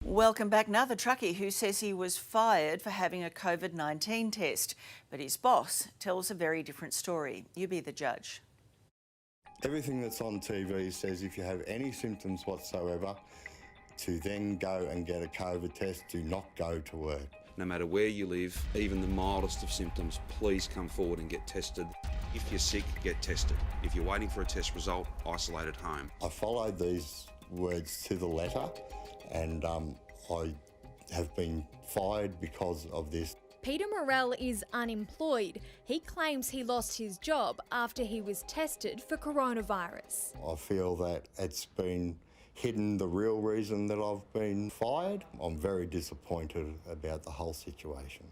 Welcome back. Now, the truckie who says he was fired for having a COVID-19 test, but his boss tells a very different story. You be the judge. Everything that's on TV says if you have any symptoms whatsoever, to then go and get a COVID test, do not go to work. No matter where you live, even the mildest of symptoms, please come forward and get tested. If you're sick, get tested. If you're waiting for a test result, isolate at home. I followed these words to the letter, and I have been fired because of this. Peter Morell is unemployed. He claims he lost his job after he was tested for coronavirus. I feel that it's been hidden the real reason that I've been fired. I'm very disappointed about the whole situation.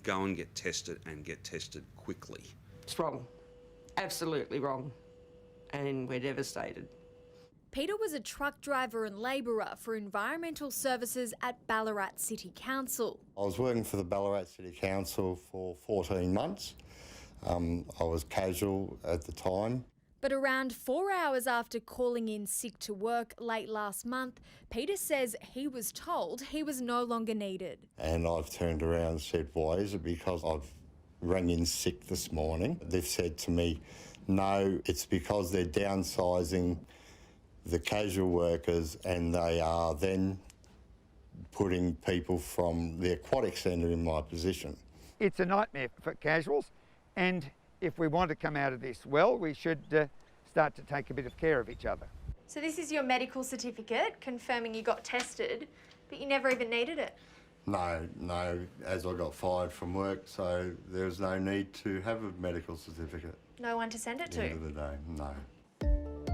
Go and get tested, and get tested quickly. It's wrong. Absolutely wrong. And we're devastated. Peter was a truck driver and labourer for environmental services at Ballarat City Council. I was working for the Ballarat City Council for 14 months. I was casual at the time. But around 4 hours after calling in sick to work late last month, Peter says he was told he was no longer needed. And I've turned around and said, why is it? Because I've rang in sick this morning. They've said to me, no, it's because they're downsizing the casual workers, and they are then putting people from the aquatic centre in my position. It's a nightmare for casuals, and if we want to come out of this well, we should start to take a bit of care of each other. So this is your medical certificate confirming you got tested, but you never even needed it? No, as I got fired from work, so there was no need to have a medical certificate. No one to send it At the to? end of the day, no.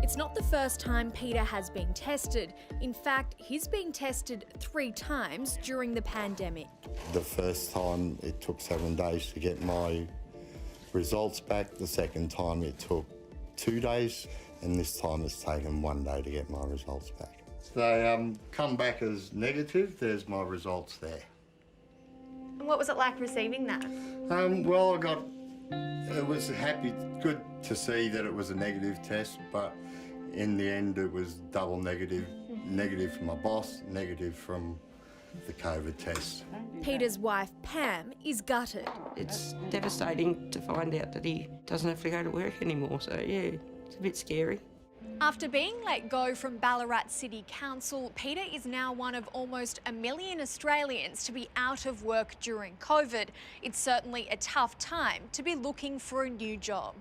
It's not the first time Peter has been tested. In fact, he's been tested 3 times during the pandemic. The first time it took 7 days to get my results back. The second time it took 2 days, and this time it's taken 1 day to get my results back. They come back as negative. There's my results there. And what was it like receiving that? Well, it was good to see that it was a negative test, but in the end it was double negative. Negative from my boss, negative from the COVID test. Peter's wife, Pam, is gutted. It's devastating to find out that he doesn't have to go to work anymore, so yeah, it's a bit scary. After being let go from Ballarat City Council, Peter is now one of almost 1 million Australians to be out of work during COVID. It's certainly a tough time to be looking for a new job.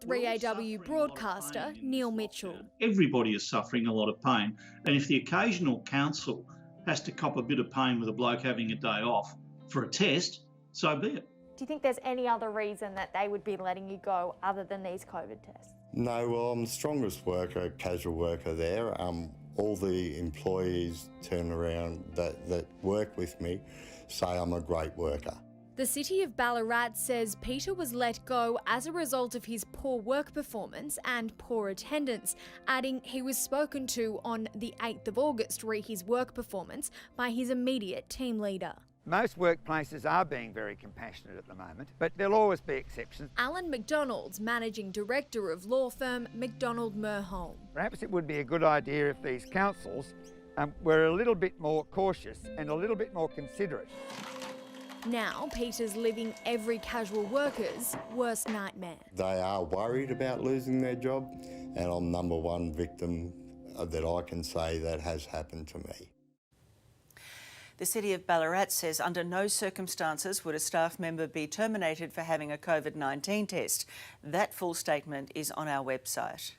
3AW broadcaster Neil Mitchell. Everybody is suffering a lot of pain, and if the occasional council has to cop a bit of pain with a bloke having a day off for a test, so be it. Do you think there's any other reason that they would be letting you go other than these COVID tests? No, well, I'm the strongest worker, casual worker there. All the employees turn around that work with me say I'm a great worker. The City of Ballarat says Peter was let go as a result of his poor work performance and poor attendance, adding he was spoken to on the 8th of August re his work performance by his immediate team leader. Most workplaces are being very compassionate at the moment, but there'll always be exceptions. Alan McDonald's managing director of law firm McDonald Merholm. Perhaps it would be a good idea if these councils were a little bit more cautious and a little bit more considerate. Now Peter's living every casual worker's worst nightmare. They are worried about losing their job, and I'm number one victim that I can say that has happened to me. The City of Ballarat says under no circumstances would a staff member be terminated for having a COVID-19 test. That full statement is on our website.